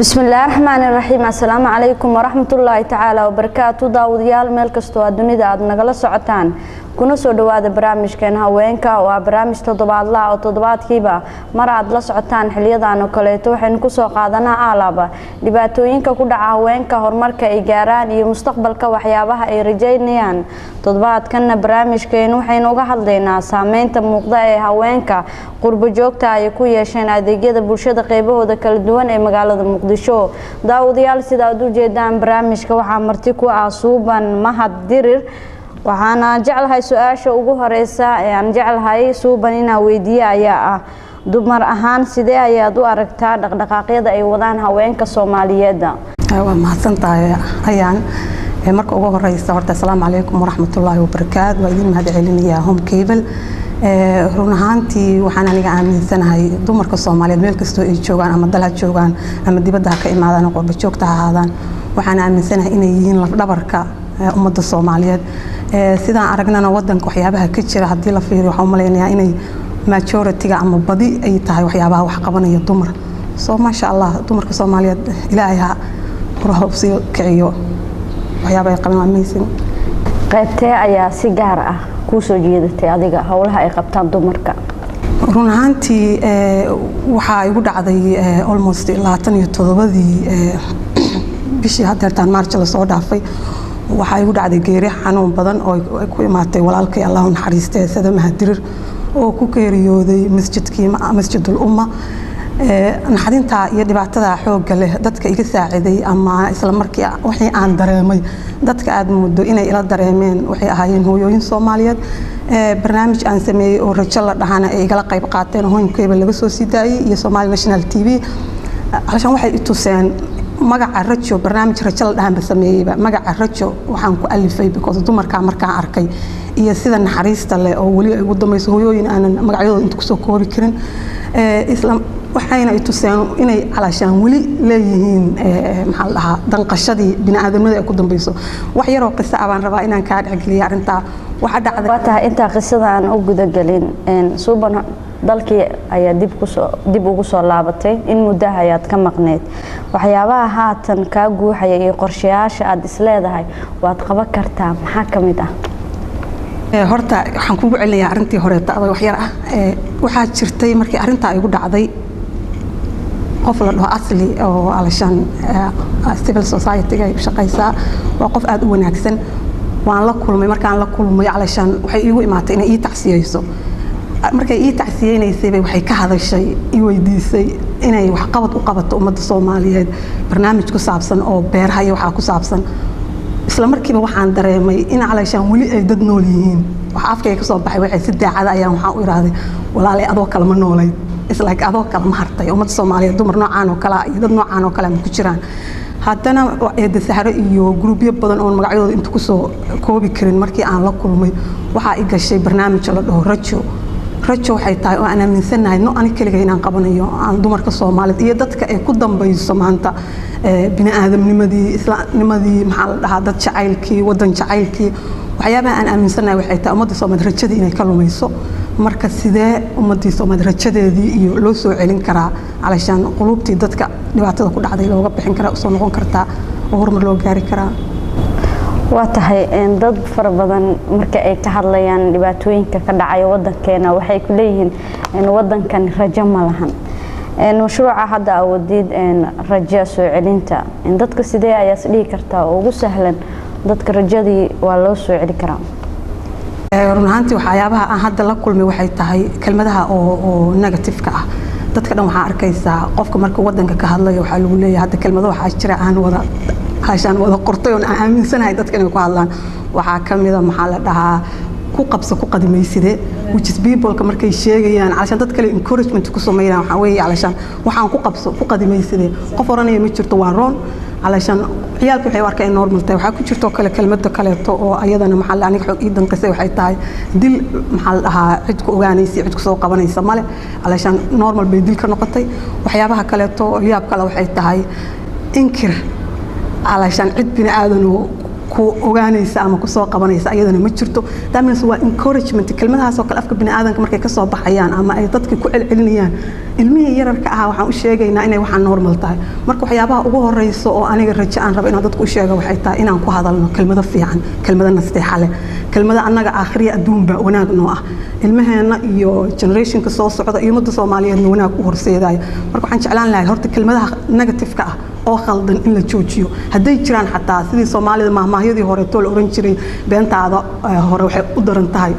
بسم الله الرحمن الرحيم السلام عليكم ورحمة الله تعالى وبركاته داوديال مeel kastoo adduunida aad nagala socotaan kuna soo dhawaada barnaamijkan haweenka waa barnaamij toddobaadle oo toddobaadkiiba mar aad la socotaan xiliyadan oo kale waxaynu ku soo qaadanaa alaaba dhibaatooyinka ku dhaca haweenka horumarka ay gaaraan iyo mustaqbalka waxyaabaha ay rajaynayaan toddobaadkan barnaamijkan waxaynu uga hadlaynaa saameynta muuqda ee haweenka qurbo joogta ay ku yeesheen adeegyada bulshada qaybahooda kala duwan ee magaalada Muqdisho daawadayaal sida aad u jeedaan barnaamijka waxa marti ku ah Suuban Mahad Dirir waxaana jeclahay su'aasha ugu horeysa ee aan jeclahay Suuban inaan weydiiyo ayaa ah dumar ahaan sidee ayaad u aragtaa dhaqdhaqaaqyada ay wadaan haweenka Soomaaliyeed waa mahadsantahay ayaan marka ugu horeysa horta assalaamu calaykum waraxmatullaahi wabarakaatuh waa idin mahadcelinayaa home cable run ahaantii waxaan aniga aaminsanahay dumarka Soomaaliyeed meel kastoo ay joogaan ama dalka joogaan ama dibadda ka imaadaan qurbo joogta ahaadaan waxaan aaminsanahay inay yihiin laf dhabarka ummadda Soomaaliyeed sidaan aragnana wadanka waxyaabaha ka jira hadii la fiiriyo waxaan maleynayaa inay majority-ga ama badi ay tahay waxyaabaha wax qabanaya dumar soo ma sha Allah dumarka Soomaaliyeed ilaahay ha ruuxsiyo kiciyo waxyaabaha ay qaban amazing qaybtee ayaa si gaar ah ku soo jeedatay adiga hawlaha ay qabtaan dumarka run ahaantii waxa igu dhacday almost 27 bishii hadeertaan March la soo dhaafay waxa igu dhacday geeri xanuun badan oo ku imaatay walaalkay Allah u naxariistay sida Mahad Dirir oo ku geeriyooday masjidul umma naxdinta iyo dhibaatada xoog leh dadka iga saaciday ama isla markii wixii aan dareemay dadka aad muddo inay ila dareemeen waxay ahaayeen hooyooyin Soomaaliyeed barnaamij aan sameeyay oo rajo la dhahana ay igala qayb qaateen hooyinkeeba laga soo sidaayay iyo Somali National TV halshan waxay i tuseen magaca rajo barnaamij rajo la dhahan sameeyay magaca rajo waxaan ku alifay because dumarka markaan arkay iyo sida naxariista leh oo wali ay ugu dambayso hooyooyin aan magacyadooda inta ku soo koobi karin isla waxayna ay tuseen inay calaashaan wali leeyihiin maxaa la dhahaa danqashadii bini'aadamada ay ku dambayso wax yar oo qiso aan rabaa inaan ka dhacgeliyo arinta waxa dhacday waata inta qisadan u gudagalin Suuban dalkii ayaa dib ugu soo laabatay in muddo ayaad ka maqneed waxyaabaha haatan ka guuxaya iyo qorshayaasha aad isleedahay waad qaban kartaa maxaa kamid ah horta waxaan kugu celinayaa arintii hore taada wax yar ah waxa jirtay markii arinta ay ugu dhacday qof la dhaho asli oo alashan civil society-ga ay shaqaysaa waa qof aad u wanaagsan waan la kulmay markaan la kulmay alashan waxay iigu imaatay inay ii tacsiyeyso markay ii tacsiyeynaysay waxay ka hadashay ii weydiisay inay wax qabad u qabato ummadda Soomaaliyeed barnaamij ku saabsan oo beeraha iyo waxa ku saabsan isla markiiba waxaan dareemay in alashan wali ay dad nool yihiin wax afkay ka soo baxay waxay si daacad ayaan waxaan u iraaday walaalay adoo kale ma noolay isla adoo kale ma hartay ummadda Soomaaliyeed dumar noocaan oo kale iyo dad noocaan oo kale ma ku jiraan haddana eeda sahro iyo groupyo badan oo magacyadooda inta ku soo koobi karin markii aan la kulmay waxa ay gashay barnaamij la dhaho rajo waxay tahay oo aan aaminsanahay ani kaliya inaan qabanayo aan dumarka Soomaaliyeed iyo dadka ay ku dambayso maanta bini'aadamnimadii islaamnimadii maxaa la dhahaa dad jacaylkii wadan jacaylkii waxyaabaha aan aaminsanahay waxay tahay ummadda Soomaaliyeed rajadii inay ka lumayso marka sidee ummadii Soomaaliyeed rajadeedii iyo loo soo celin karaa alashan qulubtii dadka dhibaatada ku dhacday looga bixin karaa soo noqon kartaa oo horumar loo gaari karaa waa tahay dad fara badan marka ay ka hadlayaan dhibaatooyinka ka dhacay wadankeena waxay ku leeyihiin wadankan rajo ma lahan mashruuca hadda awoodid rajo soo celinta dadka sidee ayaa isdhigi kartaa oo ugu sahlan dadka rajadii waa loo soo celin karaa run ahaantii waxyaabaha aan hadda la kulmay waxay tahay kelmadaha oo negative-ka ah dadka dhan waxaa arkaysaa qofka marka wadanka ka hadlayo waxaa lagu leeyahay hadda kelmado waxaa jira aan wada qortay oo aan aaminsanahay dadka inay ku hadlaan waxaa kamid ah maxaa la dhahaa ku qabso ku qadimayside which is people markay sheegayaan alashan dad kale encouragement ku sameeyaan waxa weeye alashan waxaan ku qabso ku qadimayside qof oranaya ma jirto waa roon alashan ciyaalku waxay arkeen normal tahay waxa ku jirto kale kelmada kale oo ayadana maxaa la aniga xog ii danqisay waxay tahay dil maxaa la dhahaa cid ku ogaanaysa cid ku soo qabanaysa male alashan normal bay dil ka noqotay waxyaabaha kale oo yaab kale waxay tahay inkir alashan cid bini aadan oo ku ogaanaysa ama ku soo qabanaysa ayadana ma jirto daamina waa encouragement kelmadahaas oo kale afka bini'aadanka markay ka soo baxayaan ama ay dadka ku celcelinayaan ilmihii yararka ah waxaan u sheegaynaa inay waxaan normal tahay marka waxyaabaha ugu horeyso oo aniga rajo aan rabo inaan dadku u sheego waxay tahay inaan ku hadalno kelmado fiican kelmado nasteexa leh kelmado annaga aakhiriya adduunba wanaag noo ah ilmaheena iyo generationka soo socda iyo ummadda Soomaaliyeedna wanaag u horseedayo marka waxaan jeclaan lahaa horta kelmadaha negative-ka ah oo khaldan in la joojiyo haday jiraan xataa sidii Soomaalida maahmaahyadii hore tool oran jiray beentaada hore waxay u daran tahay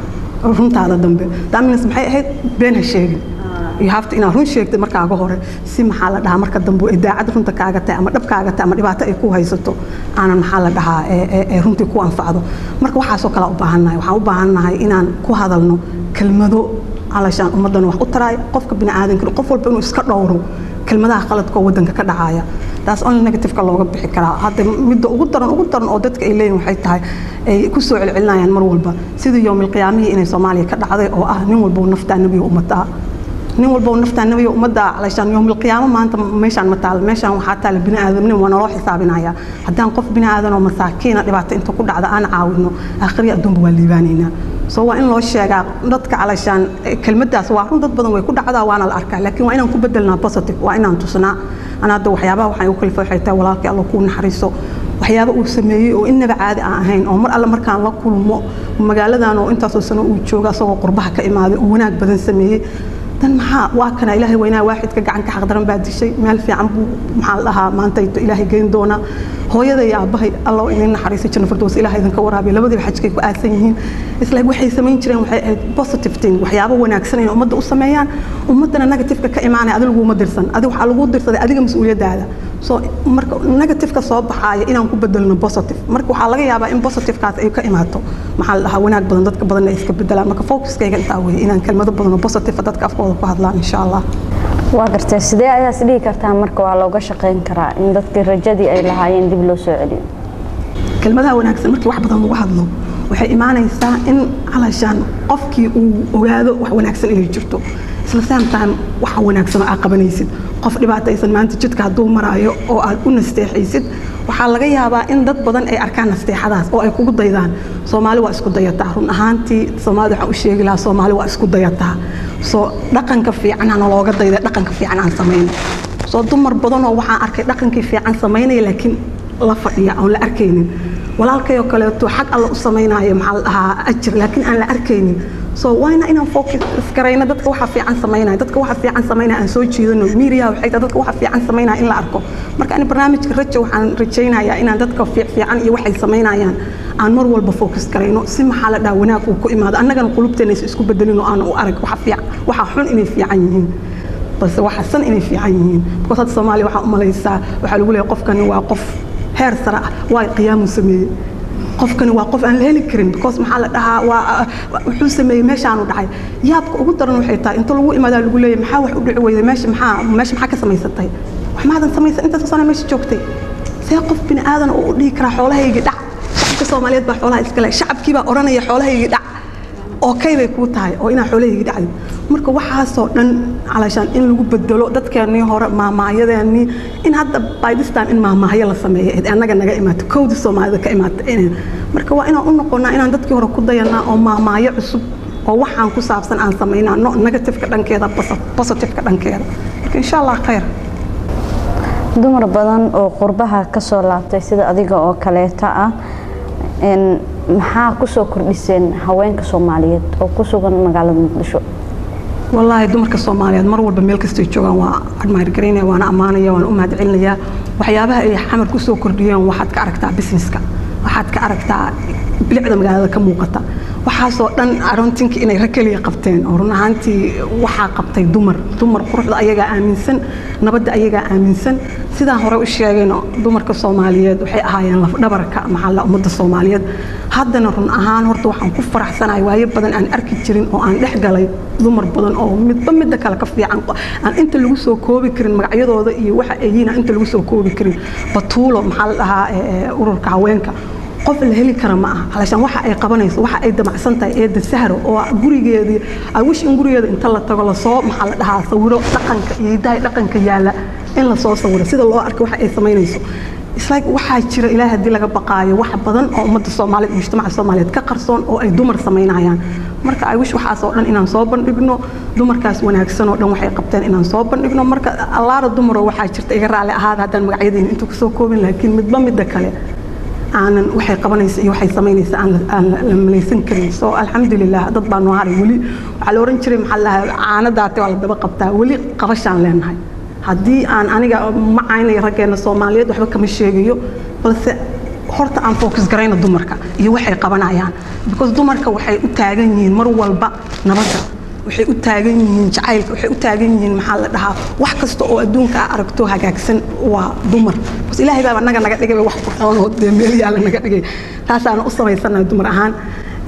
runtaada dambe daaminas maxay ahayd been ha sheegin you have to run sheegtay markaaga hore si maxaa la dhahaa marka dambe ee daacad runta kaaga tahay ama dhabkaaga tahay ama dhibaato ay ku haysato aanan maxaa la dhahaa ee runtii ku anfacdo marka waxaas oo kala u baahannahay waxaan u baahannahay inaan ku hadalno kelmado alashaan ummadan wax u taray qofka bini'aadanka qof walba inuu iska dhowro kelmadaha qaladka wadanka ka dhacaya taas on negative ka looga bixi karaa hadda mid ugu daran oo dadka ay leeyihiin waxay tahay ay ku soo celcelinayaan mar walba sidii yoomil qiyaamihii inay Soomaaliya ka dhacday oo ah nin walba nafta nabiga ummadaa nin walba nafta nabiga ummadaa alashaan yoomil qiyaamo maanta meeshaan mataal meeshaan waxa taal bini'aadamnimo wana loo xisaabinaya haddaan qof bini'aadan oo masaakiin dhibaato inta ku dhacda aan caawino aakhiriya adduunba waa liibaanayna soo waa in loo sheegaa dadka alashaan kelmadaas waa run dad badan way ku dhacdaa waana la arkaa laakiin waa inaan ku bedelnaa positive waa inaan tusnaa ana hadda waxyaabaha waxay u kala faaxaytaa walaalkii Allah ku naxariiso waxyaabo uu sameeyay oo inaba caadi aan ahayn oo mar alla markaan la kulmo magaaladan oo intaas oo sano uu jooga asagoo qurbaha ka imaaday oo wanaag badan sameeyay dan maxaa waa kana ilaahay weynaa waaxid ka gacan ka xaq daran baa dishay meel fiican buu maxaa la dhahaa maanta ilaahay geyn doona hooyada iyo aabahay Allah inay naxariiso janno firdaws ilaahay idin ka waraabiyo labadii xajkay ku aasan yihiin isla waxay sameyn jireen waxay ahayd positive thing waxyaabo wanaagsan in ummadda u sameeyaan ummadana negative ka imaanay adigu uma dirsan adigu waxa lagu dirsaday adiga mas'uuliyadaada so marka negative ka soo baxaya inaan ku bedelno positive marka waxa laga yaabaa in positive kaas ay ka imaato maxaa la dhahaa wanaag badan dadka badan ay iska bedelaan marka focuskayga inta weey inaan kelmado badan oo positive dadka afkooda ku hadlaan insha Allah waa gartay sidee ayaa sidii kartaa marka waa looga shaqeyn karaa in dadka rajadii ay lahaayeen dib loo soo celiyo kelmadaha wanaagsan markii wax badan lagu hadlo waxay imaanaysaa in alashaan qofkii uu ogaado wax wanaagsan inay jirto isla saantaan wax wanaagsan oo qabanaysid qof dhibaataysan maanta jidka haduu maraayo oo aad u nasteexaysid waxa laga yaabaa in dad badan ay arkaan nasteexadaas oo ay kugu daydaan Soomaali waa isku dayataa run ahaantii Soomaali waxa u sheegi lahaa Soomaali waa isku dayataa soo dhaqanka fiican aan looga dayday dhaqanka fiican aan sameeyno soo dumar badan oo waxaan arkay dhaqankii fiican sameeynay laakiin la fadhiya oo la arkaynin walaalkayo kale to xaq Allah u sameeynayo maxaa la dhahaa ajir laakiin aan la arkaynin soo wayna inaan focus karayna dadka waxa fiican sameeynay dadka waxa fiican sameeynay aan soo jeedino media waxay dadka waxa fiican sameeynay in la arko marka in barnaamijka rajo waxaan rajaynayaa inaan dadka fiican iyo waxay sameeynayaan aan mar walba focus karayno si maxaa la dhahaa wanaag uu ku imaado annagana qulubteena isku bedelino aan u arag waxa fiican waxa xun inay fiican yihiin bas waxa san inay fiican yihiin because Soomaaliya waxa u malaysaa waxa lagu leeyahay qofkani waa qof heer sare ah waa qiyaamu sameeyay qofkani waa qof aan la heli karin because maxaa la dhahaa waa wuxuu sameeyay meeshaan u dhacay yaabka ugu daran waxay tahay inta lagu imaado lagu leeyahay maxaa wax u dhici weyday meesha maxaa ka samaysatay wax maadan samaysan inta soo meesha joogtay see qof bini aadan oo u dhigi kara xoolahayga dhac shacabka Soomaaliyeed baa xoolaha iska leh shacabkii baa oranaya xoolahayga dhac oo kaybay ku tahay oo ina xoolahayga dhacay marka waxa soo dhan alashaan in lagu bedelo dadkeenii hore maamaayadeeni in hadda by this time in maamaayo la sameeyo anaga naga imaato kowda Soomaalida ka imaato marka waa inaan u noqonaa inaan dadkii hore ku dayanaa oo maamaayo cusub oo waxaan ku saabsan aan sameeynaa no negative ka dhankeeda positive ka dhankeeda marka insha Allah khayr dumar badan oo qurbaha ka soo laabtay sida adiga oo kaleeta ah maxaa ku soo kordhiseen haweenka Soomaaliyeed oo ku sugan magaalada Muqdisho wallahi dumarka Soomaaliyeed mar walba meel kasta joogan waa admire gareynaya waana amaanaya waana u mahad celinaya waxyaabaha ay xamar ku soo kordhiyeen waxaad ka aragtaa businesska waxaad ka aragtaa bilicda magaalada ka muuqata waxa soo dhan aroontinka inay rakaliya qabteen oo run ahaantii waxa qabtay dumar quruxda ayaga aaminsan nabadda ayaga aaminsan sida hore u sheegayno dumarka Soomaaliyeed waxay ahaayeen laf dhabarka maxalla ummadda Soomaaliyeed haddana run ahaan horta waxaan ku faraxsanahay waayo badan aan arki jirin oo aan dhex galay dumar badan oo midba kale ka fiican aan inta lagu soo koobi karin magacyadooda iyo waxa ay yihiin inta lagu soo koobi karin batuulo maxaa la dhahaa ururka haweenka qof la heli kara ma aha halashan waxa ay qabanayso waxa ay damacsan tahay ee dasahro oo gurigeedii ay wish in gurigeeda inta la tago la soo maxaa la dhahaa sawiro dhaqanka iyo dhaqanka yaala in la soo sawiro sida loo arko waxa ay sameynayso islaag waxa jira ilaahay hadii laga baqaayo wax badan oo ummadda Soomaaliyeed mujtamaca Soomaaliyeed ka qarsoon oo ay dumar sameynayaan marka ay wish waxaas oo dhan inaan soo bandhigno dumarkaas wanaagsan oo dhan waxay qabteen inaan soo bandhigno marka allaara dumar waxa jirta iga raali ahaad hadaan magacyadeen inta ku soo koobin laakiin midba kale aanan waxay qabanaysa iyo waxay sameynaysa aan la malaysan karin soo alxamdulillah dad baan noo haray wali waxa la oran jiray maxallaha caanadaate waa la daba qabtaa wali qabashaan leenahay haddii aan aniga ma aynay raggeena Soomaaliyeed waxba kama sheegayo balse horta aan focus garayna dumarka iyo waxay qabanayaan because dumarka waxay u taagan yihiin mar walba nabadda waxay u taagan yihiin jacaylka waxay u taagan yihiin maxaa la dhahaa wax kasta oo adduunka aragto hagaagsan waa dumar bas ilaahay baa naga dhigay wax qurxoon oo meel yaala naga dhigay taasaan u sameysanahay dumar ahaan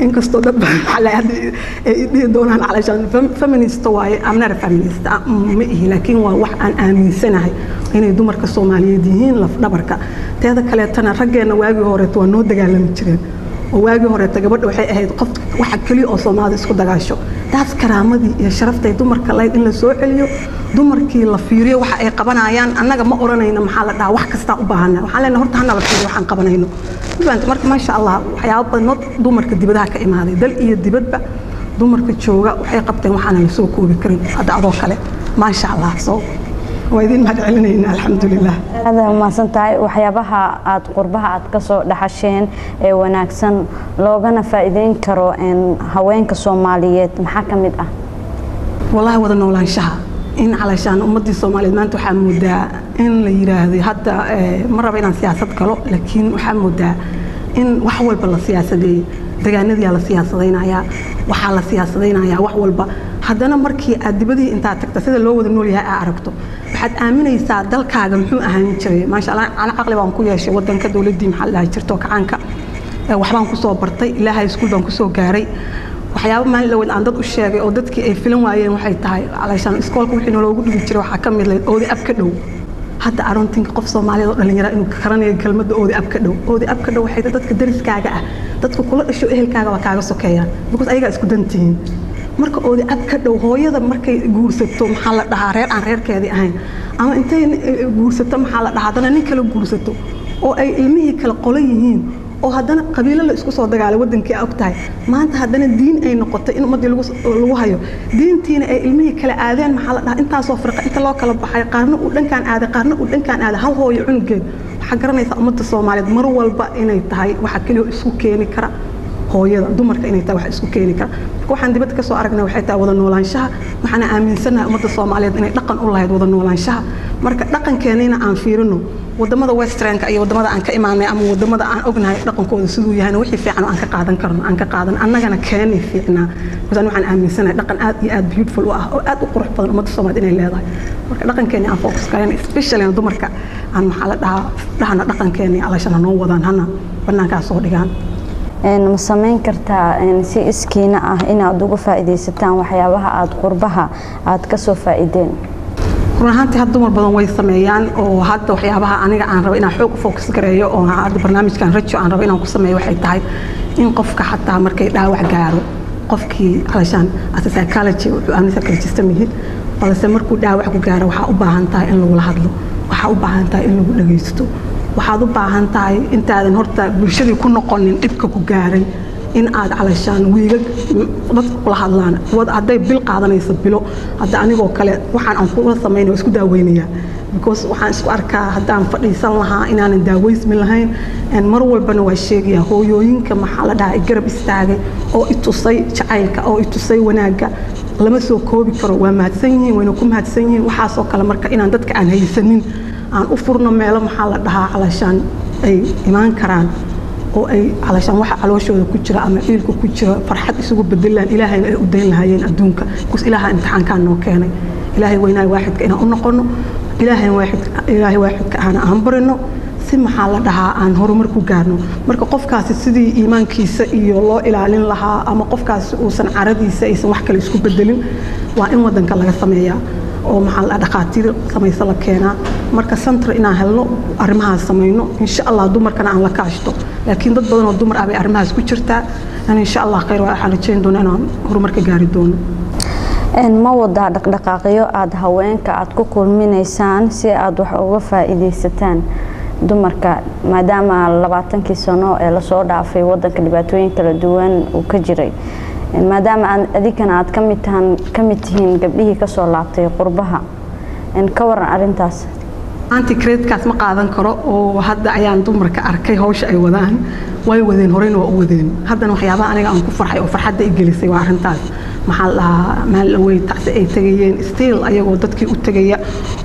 inkastoo dad baan ay doonaan calashaan feminist waaye I'm not a feminist ma ihi laakiin waa wax aan aaminsanahay inay dumarka Soomaaliyeed yihiin laf dhabarka teeda kale tan raggeena waagii hore waa noo dagaalami jireen oo waagii hore gabadha waxay ahayd qof waxa kaliya oo Soomaaliyeed isku dagaasho taas karaamadii iyo sharaftay dumarka leeyahay in la soo celiyo dumarkii la fiiriyo waxa ay qabanayaan annaga ma oranayna maxaa la dhahaa wax kasta u baahan waxaan leenahay horta hana la fiiriyo waxaan qabanayno marka ma sha Allah waxyaabo badan dumarka dibadaha ka imaaday dal iyo dibadba dumarka jooga waxay qabteen waxaan la soo koobi karin hadda adoo kale ma sha Allah soo وإذن ما تعلنين الحمد لله هذا ما سنتعي وحيابها عاد قربها عاد كسو دحشين وناكسن لوغنا فائدين كرو إن هوين كصوماليات محاكمة والله وذا نولان شها إن علشان أمضي الصوماليات ما أنتو حمودا إن ليراهدي حتى مرة بين سياسة كلو لكن حمودا إن وحول بلا سياسة دي دجاندي على سياسة دينا يا وحال سياسة دينا يا وحول با haddana markii aad dibadii inta tagta sida loo wada nool yahay aragto waxaad aaminaysaa dalkaaga muxuu ahaan jiray ma sha Allah ana aqli baan ku yeeshay wadanka dawladii maxaa la jirto kacaanka waxbaan ku soo bartay ilaahay iskuul baan ku soo gaaray waxyaabo maalin la wada aan dad u sheegay oo dadkii ay filan waayeen waxay tahay calaashan iskoolka wixii loogu dhigi jiray waxa ka mid ah oodi ab ka dhow hadda aroontin qof Soomaaliyeed oo dhalinyaro inuu ka qaranayo kelmadda oodi ab ka dhow waxay dadka dariskaaga ah dadku kula dhasho ehelkaaga waa kaaga sokeeyaan because ayaga isku dantiin marka oodi ab ka dhow hooyada markay guursato maxaa la dhahaa reer aan reerkeedii ahayn ama intay guursato maxaa la dhahaa hadana nin kale guursato oo ay ilmihii kala qolo yihiin oo hadana qabiilo la isku soo dagaalay wadankii og tahay maanta hadana diin ay noqoto in ummadii lagu hayo diintiina ay ilmihii kala aadeen maxaa la dhahaa intaas oo farqa inta loo kala baxay qaarna uu dhankaan aada hal hooyo cunugeed waxa garanaysa ummadda Soomaaliyeed mar walba inay tahay waxa kaliya isku keeni kara hooyada dumarka inay tahay wax isku keeni kara waxaan dibadda ka soo aragnay waxay tahay wada noolaanshaha waxaan aaminsanahay ummadda Soomaaliyeed inay dhaqan u lahayd wada noolaanshaha marka dhaqankeena aan fiirino wadamada westernka iyo wadamada aan ka imaanay ama wadamada aan ognahay dhaqankooda sidoo yahay wixii fiican aan ka qaadan karno aan ka qaadan annagana keenay fiicnaa waxaan aaminsanahay dhaqan aad iyo aad beautiful ah oo aad u qurux badan ummadda Soomaaliyeed inay leedahay marka dhaqankeena aan focus gareyn especially dumarka aan maxaa la dhahaa dhaqankeena alaashana noo wadaan hana banaanka soo dhigaan ma samayn kartaa si iskiina ah inaad uga faa'iideysataan waxyaabaha aad qurbaha aad ka soo faa'iideen runtii hadda dumar badan way sameeyaan oo hadda waxyaabaha aniga aan rabo inaan xoog u focus gareeyo oo hadda barnaamijkan rajo aan rabo inaan ku sameeyo waxay tahay in qofka xataa markay dhaawac gaaro qofkii alashan psychology wuxuu aan psychologist mihi balse markuu dhaawac ku gaaro waxa u baahan tahay in lagu hadlo waxa u baahan tahay in lagu dhageysto waxaad u baahan tahay intaadan horta bulshadii ku noqonin dhibka ku gaaray in aad calashaan wiiga dadku kula hadlaan wad haday bil qaadanayso bilo hadda anigoo kale waxaan aan kula sameeyay isku daaweynaya because waxaan isku arkaa hadaan fadhiisan lahaa inaanan daaweysmi lahayn en mar walbana waa sheegaya hooyooyinka maxaa la dhahaa garab istaagay oo itusay jacaylka oo itusay wanaaga lama soo koobi karo waa mahadsan yihiin wayna ku mahadsan yihiin waxaas oo kale marka inaan dadka aan haysanin aan u furno meelo maxaa la dhahaa calashaan ay imaan karaan oo ay calashaan waxa calooshooda ku jira ama ciilku ku jira farxad isugu bedelaan ilaahayna ay u dayn lahaayeen adduunka kus ilaaha imtixaankan noo keenay ilaahay weynaay waaxidka inaan u noqono ilaahay waaxidka aan barino si maxaa la dhahaa aan horumar ku gaarno marka qofkaasi sidii iimaankiisa iyo loo ilaalin lahaa ama qofkaasi uusan caradiisa aysan wax kale isku bedelin waa in wadanka laga sameeyaa oo maxaa la dhaqaatiir samaysa la keenaa marka center inaan helno arrimahaas samayno insha Allah dumarkana aan la kaashto laakiin dad badan oo dumar ah bay arrimahaas ku jirtaa insha Allah khayr waxaan rajayn doonaa inaan horumarka gaari doono ma wada dhaqdhaqaaqyo aad haweenka aad ku kulminaysaan si aad wax uga faa'iideysataan dumarka maadaama 20 sano ee la soo dhaafay wadanka dhibaatooyin kala duwan uu ka jiray maadaama adikana aad kamid tihiin gabdhihii ka soo laabtay qurbaha ka waran arintaas anti creditkaas ma qaadan karo oo hadda ayaan dumarka arkay hawsha ay wadaan way wadeen horeyna waa u wadeen haddana waxyaabaha aniga aan ku farxay oo farxadda i gelisay waa arintaas maxaa la maal way tacsi ay tagayeen still ayagoo dadkii u tagaya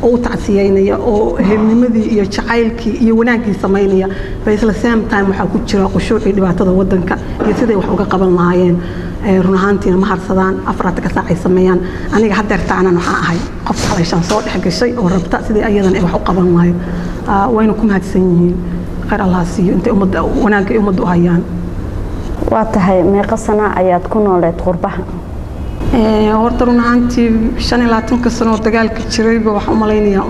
oo u tacsiyeynaya oo helnimadii iyo jacaylkii iyo wanaagii sameynaya but at the same time waxa ku jira qushuucii dhibaatada wadanka iyo sidii wax uga qaban lahaayeen run ahaantiina ma harsadaan afraad ka saacay sameeyaan aniga haddeertaana waxaan ahay qof xalayshan soo dhex gashay oo rabta sidii ayadan ay wax u qaban lahayd wayna ku mahadsan yihiin khayr Allah siiyo intay ummadda wanaagga ummaddu hayaan waa tahay meeqa sana ayaad ku nooleed qurbaha horta run ahaantii 25 sano dagaalka jiray waxaan u maleynayaa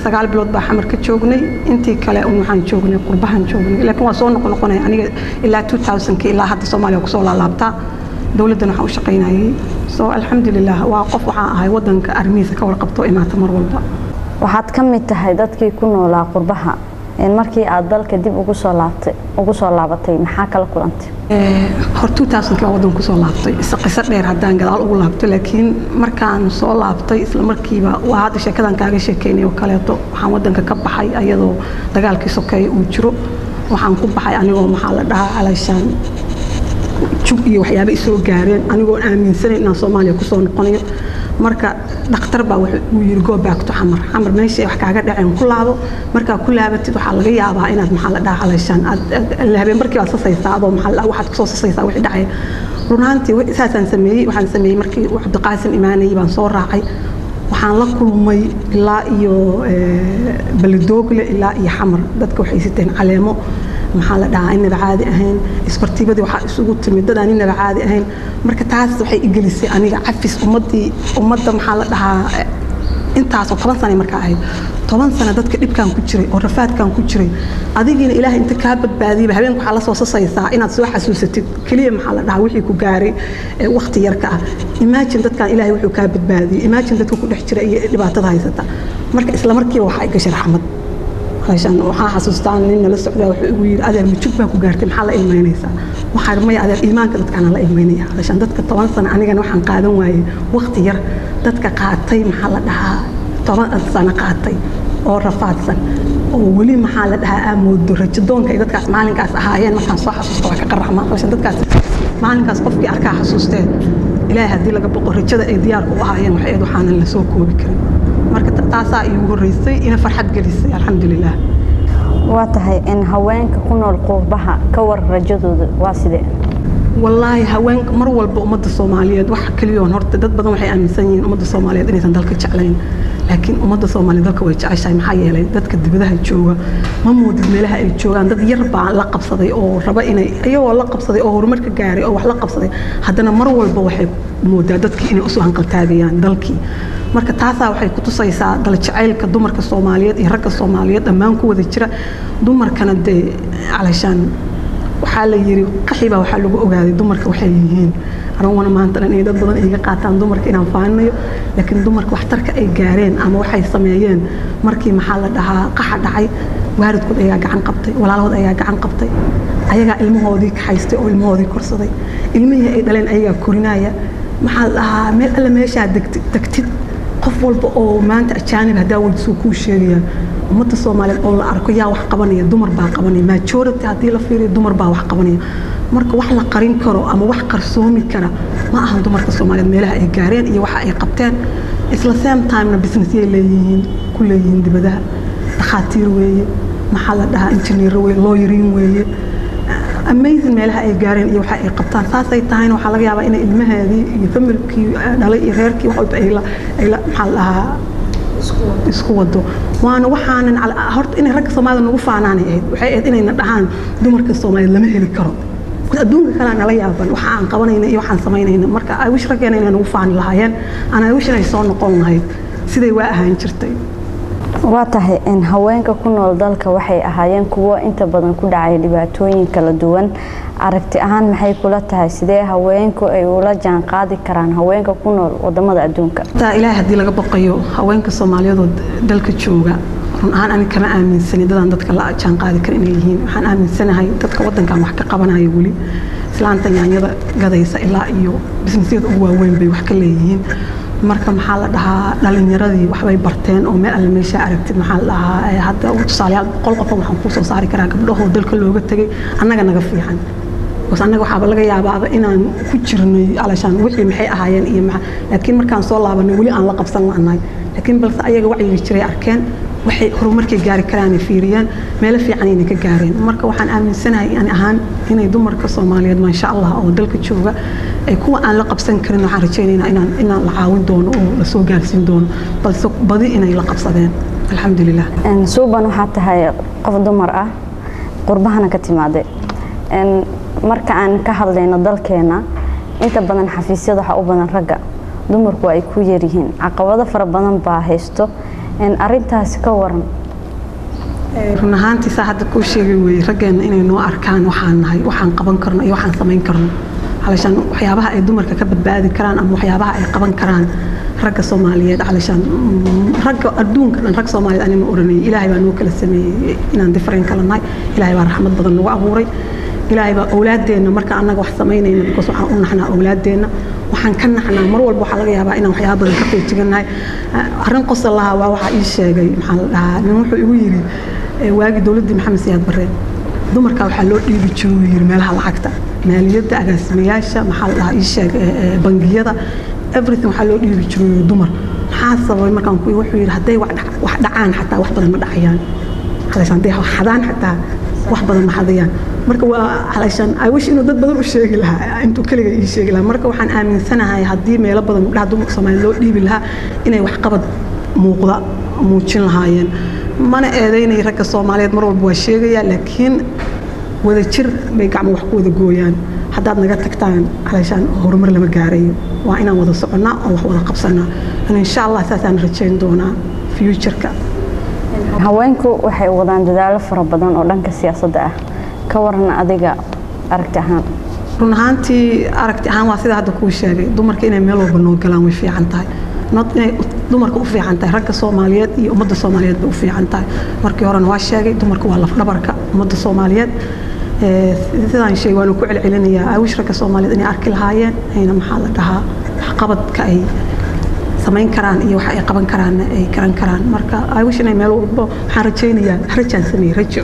9 bilood baa xamar ka joognay intii kale waxaan joognay qurbahan joognay laakiin waa soo noqonay aniga ilaa 2000 ilaa hadda Soomaaliya ku soo laabtaa dawladdan waxaan u shaqeynayay soo alxamdulillah waa qof waxaan ahay wadanka armiisa ka warqabto imaata mar walba waxaad ka mid tahay dadkii ku noolaa qurbaha markii aad dalka dib ugu soo laabatay maxaa kala kulantay horta 2000 wadan ku soo laabtay qiso dheer hadaan gadaal ugu laabto laakiin markaan soo laabtay isla markiiba waa hadda sheekadan kaaga sheekeynay oo kaleeto waxaan wadanka ka baxay ayadoo dagaalkii sokeeye uu jiro waxaan ku baxay anigoo maxaa la dhahaa calaashaan jug iyo waxyaabo isoo gaareen anigoo aaminsanay inaan Soomaaliya ku soo noqonayo marka dhakhtar baa wuxuu yiri go back to xamar meesha wax kaaga dhaceen ku laabo marka ku laabatid waxa laga yaabaa inaad maxaa la dhahaa calaashaan habeen markii aad sasaysaa adoo maxaa la waxaad ku soo sasaysaa wixii dhacay runaantii waxaan sameeyay markii Cabdiqaasim imaanay baan soo raacay waxaan la kulmay ilaa iyo Baldogle ilaa iyo xamar dadka waxay siteen caleemo maxaa la dhahaa inaba caadi ahayn isbartiibadii waxa isugu timid dad aan inaba caadi ahayn marka taas waxay igelisay aniga cafis ummadda maxaa la dhahaa intaas oo 10 sano markaa ahayd 10 sano dadka dhibkan ku jiray oo rafaadkan ku jiray adigina ilaahay inta ka badbaadiyay habeenku waxa la soo sasaysaa inaad soo xasuusatid kaliya maxaa la dhahaa wixii ku gaaray waqti yar ka ah imagine dadkan ilaahay wuxuu ka badbaadiyay imagine dadku ku dhex jiray iyo dhibaatada haysata marka isla markiiba waxa ay gashay raxmad عشان وحاسستان إن لسه وير هذا المشوف بقى كجارتي محل إيمانيسا وحرمي هذا الإيمان كنت كان على إيمانية علشان دتك طبعا سنة أنا جن وحن قادم واي وقت ير دتك قاعدتي محل لها طبعا سنة قاعدتي أو رفعت سنة ولي محل لها أمود رجدون كي دتك مالك أس هايين مثلا صح حسست وك الرحمة عشان دتك مالك أس قف أركع حسستين إلهي هذي لقى بقى رجدة ديار وهايين وحيد وحنا اللي سوكو بكرة marka taasa ay ugu horeysay in farxad gelisay alxamdulillah waa tahay in haweenka ku nool qurbaha ka war rajadooda waa sidee wallahi haweenka mar walba ummadda Soomaaliyeed waxa kaliya horta dad badan waxay aaminsan yihiin ummadda Soomaaliyeed inaysan dalka jeclayn laakiin ummadda Soomaaliyeed dalka way jeceshahay maxaa yeelay dadka dibadaha jooga ma moodid meelaha ay joogaan dad yar baa la qabsaday oo raba inay ayagoo la qabsaday oo horumarka gaaray oo wax la qabsaday haddana mar walba waxay moodaa dadkii inay u soo hanqaltaagayaan dalkii marka taasa waxay ku tusaysaa dal jacaylka dumarka Soomaaliyeed iyo ragga Soomaaliyeed dhammaan ku wada jira dumarkana de calaashaan waxa la yiri qaxiba waxa lagu ogaaday dumarka waxay yihiin arwana maanta inay dad badan iga qaataan dumarka inaan faanayo laakiin dumarka waxtarka ay gaareen ama waxay sameeyeen markii maxaa la dhahaa qaxa dhacay waaridkood ayaa gacan qabtay walaalahood ayaa gacan qabtay ayaga ilmahoodii ka haystay oo ilmahoodii korsaday ilmihii ay dhaleen ayaga korinaya maxaa la dhahaa meel alla meesha degtid qof walba oo maanta ajaanib hadaa wajso ku sheegaya ummadda Soomaaliyeed oo la arko yaa wax qabanaya dumar baa qabanaya majority hadii la fiiriyo dumar baa wax qabanaya marka wax la qarin karo ama wax qarsoomi kara ma aha dumarka Soomaaliyeed meelaha ay gaareen iyo waxa ay qabteen isla same time na business ay leeyihiin ku leeyihiin dibadaha dhaqaatiir weeye maxaa la dhahaa engineer weeye lawyerin weeye amazing meelaha ay gaareen iyo waxa ay qabtaan saasay tahay waxa laga yaabaa in ilmaheedii iyo familkii dhalay iyo reerkii wax walba ay la maxaa la isku wado waana waxaanan horta in ragga Soomaaliyeed nagu faanaanay waxay ahayd inayna dhahaan dumarka Soomaaliyeed lama heli karo adduunka kale nala yaaban waxa aan qabanayna iyo waxaan sameynayna marka ay wish raggeena inay nagu faani lahaayeen ana wish inay soo noqon lahayd siday waa ahaan jirtay waa tahay in haweenka ku nool dalka waxay ahaayeen kuwo inta badan ku dhacay dhibaatooyin kala duwan aragti ahaan maxay kula tahay sidee haweenku ay ula jaan qaadi karaan haweenka ku nool wadamada adduunka taa ilaahay hadii laga baqayo haweenka Soomaaliyeed dalka jooga run ahaan ani kama aaminsani dadaan dadka la jaan qaadi kara inay yihiin waxaan aaminsanahay dadka waddankan wax ka qabanaya weli islaanta yaanyada gadaysa ilaa iyo businessyada ugu waaweyn bay wax ka leeyihiin marka maxaa la dhahaa dhalinyaradii waxbay barteen oo meel alle meesha aragtid maxaa la dhahaa hadda tusaalayaal boqol qof waxaan ku soo saari karaa gabdhahoo dalka looga tagay annaga naga fiican bas annaga waxaaba laga yaabaaba inaan ku jirnay alashaan wixii maxay ahaayeen iyo laakiin markaan soo laabanay weli aan la qabsan la'nahay laakiin balse ayaga wacyiga jiray arkeen waxay horumarkay gaari karaan fiiriyaan meel fiican inay ka gaareen marka waxaan aaminsanahay in ahaan inay dumarka Soomaaliyeed ma sha Allah oo dalka jooga ay kuwa aan la qabsan karin waxaan rajaynaynaa inaan la caawin doono oo la soo gaarsiin doono balse badi inay la qabsadeen alxamdulillah suuban waxa tahay qof dumar ah qurbahana ka timaaday marka aan ka hadlayno dalkeena inta badan xafiisyada waxa u badan ragga dumarku ay ku yar yihiin caqabado fara badan baa haysto arintaas ka waran run ahaantii saacada ku sheegay way raggeena inay noo arkaan waxaan nahay waxaan qaban karno iyo waxaan samayn karno علشان waxyaabaha ay dumarka ka badbaadi karaan ama waxyaabaha ay qaban karaan ragga Soomaaliyeed علشان ragga adduunka dhan rag Soomaaliyeed anima oranay Ilaahay baa noo kala sameeyay inaan different kala nahay Ilaahay baa raxmad badan nagu abuuray Ilaahay baa awlaadeena marka anaga wax sameeynayna because waxaan u naxnaa awlaadeena waxaan ka naxnaa mar walba waxa laga yaabaa inaan waxyaabo badan ka feejiganahay arrin qosol laha waa waxa ii sheegay maxaa la dhahaa nin wuxuu igu yiri waagi dawladda Maxamed Siyaad Barre dumarka waxa loo dhiibi jiray meelaha lacagta maaliyadda agaasimayaasha maxaa la dhahaa ii sheeg bangiyada everything waxa loo dhiibi jiray dumar maxaa sababay markaan ku wuxuu yiri haday wax dhacaan xataa wax badan ma dhacayaan علشان دي حدان حتى wax badan ma hadayaan marka waa علشان I wish inuu dad badan u sheegi lahaa intuu kaliya ii sheegi lahaa marka waxaan aaminsanahay hadii meelo badan gabdhaha dumarka Soomaaliyeed loo dhiibi lahaa inay wax qabad muuqda muujin lahaayeen mana eedeynay ragga Soomaaliyeed mar walba waa sheegaya laakiin wada jir bay gacmo wax ku wada gooyaan haddaad naga tagtaan علشان horumar lama gaarayo waa inaan wada soconaa oo wax wada qabsanaa insha Allah saasaan rajayn doonaa future-ka haweenku waxay wadaan dadaalo fara badan oo dhanka siyaasadda ah ka waran adiga aragti ahaan run ahaantii aragti ahaan waa sida hadda ku sheegay dumarka inay meel walba noo galaan way fiican tahay not inay dumarka u fiican tahay ragga Soomaaliyeed iyo ummadda Soomaaliyeed bay u fiican tahay markii horena waa sheegay dumarku waa laf dhabarka ummadda Soomaaliyeed sidaan sheegay waan ku celcelinayaa awish ragga Soomaaliyeed inay arki lahaayeen ayna maxaa la dhahaa qabadka ay samayn karaan iyo waxa ay qaban karaan ay karan karaan marka ay wish inay meel walba waxaan rajaynayaa rajaan sameey rajo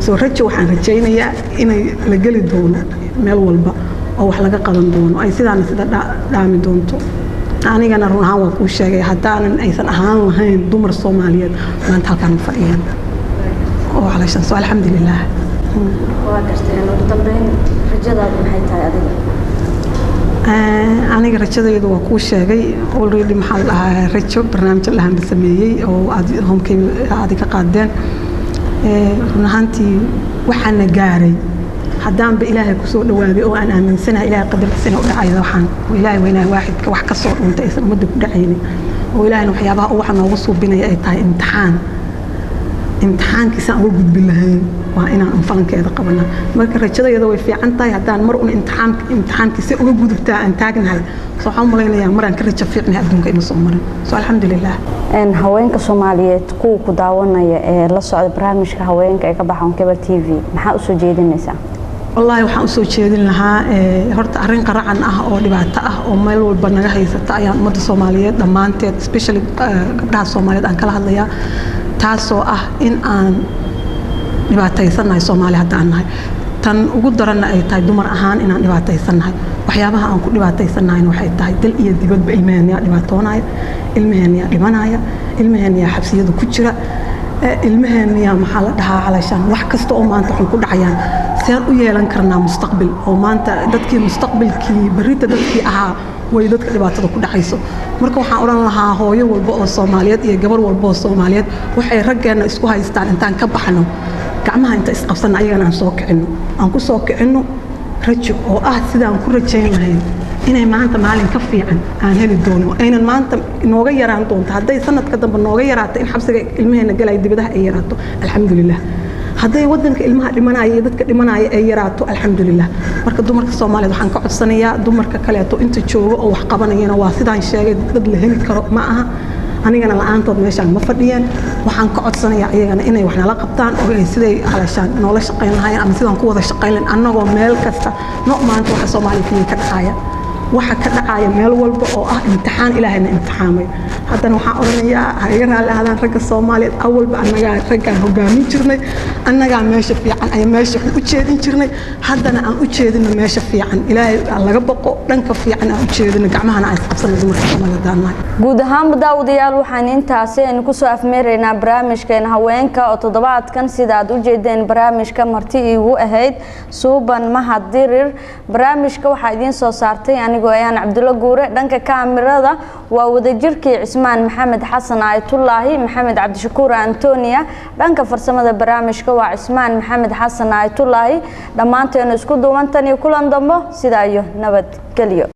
soo rajo waxaan rajaynayaa inay la gali doono meel walba oo wax laga qaban doono ay sidaan sida dhaami doonto anigana run ahaan waan ku sheegay haddaanan aysan ahaan lahayn dumar Soomaaliyeed maanta halkaan fadhiyaan oo علشان soo alxamdulillah waa garteen ugu dambeyn rajadaadu maxay tahay adiga aniga rajadaydu waa ku sheegay already maxaa la rajo barnaamij la han sameeyay oo aad homkay aad ka qaadeen run ahaantii waxaan gaaray haddaan ba Ilaahay ku soo dhawaaday oo aan aaminsanahay Ilaahay qadarkiisa inuu dhacayo waxaan Ilaahay weynaa waahidka wax ka soo dhuntay aysan umada ku dhacaynin oo Ilaahay waxyaabaha uu wax noogu suubinay ay tahay imtixaankiisa aan ugu gudbin lahayn waa inaan anfalankeeda qabana marka rajadayda way fiican tahay haddaan mar un imtixaankiisa uga gudubtaa aan taagnahay soo waxaan malaynayaa maraan ka rajo fiicnahay adduunka inuu soo marin soo alxamdulillah haweenka Soomaaliyeed ku daawanaya ee la socda barnaamijka haweenka ee ka baxan Cable TV maxaa u soo jeedinaysaa wallahi waxaan u soo jeedin lahaa horta arrin qaracan ah oo dhibaato ah oo meel walba naga haysata ayaan ummadda Soomaaliyeed dhamaanteed especially gabdhaha Soomaaliyeed aan kala hadlayaa taasoo ah in aan dhibaataysanahay Soomaaliya haddaan nahay tan ugu daran ay tahay dumar ahaan inaan dhibaataysanahay waxyaabaha aan ku dhibaataysanahay waxay tahay dal iyo dibadba ilmaheena dhibaatoonaya ilmaheena dhimanaya ilmaheena xabsiyada ku jira ilmaheena maxaa la dhahaa علشان wax kasta oo maanta xun ku dhacayaan saan u yeelan karnaa mustaqbal oo maanta dadkii mustaqbalkii barita dadkii ahaa way dadka dhibaatada ku dhacayso marka waxaan oran lahaa hooyo walba oo Soomaaliyeed iyo gabar walba oo Soomaaliyeed waxay raggeena isku haystaan intaan ka baxno gacmaha inta isqabsan ayagana aan soo kicino aan ku soo kicino rajo oo ah sidaan ku rajayn lahayn inay maanta maalin ka fiican aan heli doono aynan maanta nooga yaraan doonto haday sanadka dambe nooga yaraato in xabsiga ilmaheena galay dibadaha ay yaraato alxamdulillah haday wadanka ilmaha dhimanaya iyo dadka dhimanaya ay yaraato alxamdulillah marka dumarka Soomaaliyeed waxaan ka codsanayaa dumarka kale inta jooga oo wax qabanayana waa sidaan sheegay dad la heli karo ma aha anigana la'aantood meeshaan ma fadhiyeen waxaan ka codsanayaa iyagana inay wax nala qabtaan oo ay siday halashaan noola shaqayn lahaayeen ama sidaan ku wada shaqayn lahayn annagoo meel kasta maanta waxa Soomaaliya ka dhacaya waxa ka dhacaya meel walba oo ah imtixaan ilaahayna imtixaamay haddana waxaan oranayaa hay'adaha lahaadaan ragga Soomaaliyeed awalba annaga ragga hogaamin jirnay annaga meesha fiican ay meesha u jeedin jirnay haddana aan u jeedino meesha fiican ilaahay laga baqo dhanka fiican aan u jeedino gacmahana ay qabsanayso marka Soomaaliya daanahay guud ahaan daawadayaal waxaan intaasi aynu ku soo afmeeraynaa barnaamijkeena haweenka oo toddobaadkan sida aad u jeedeen barnaamijka marti iigu ahayd Suuban Mahad Dirir barnaamijka waxa idin soo saartay anigoo ayaan Cabdulla Guure dhanka kaamirada waa wadajirkii Cismaan Maxamed Xasan Aytullaahi Maxamed Cabdishakuur Antonia dhanka farsamada barnaamijka waa Cismaan Maxamed Xasan Aytullaahi dhamaanteen isku duubantan iyo kulan dambo sida iyo nabad galiyo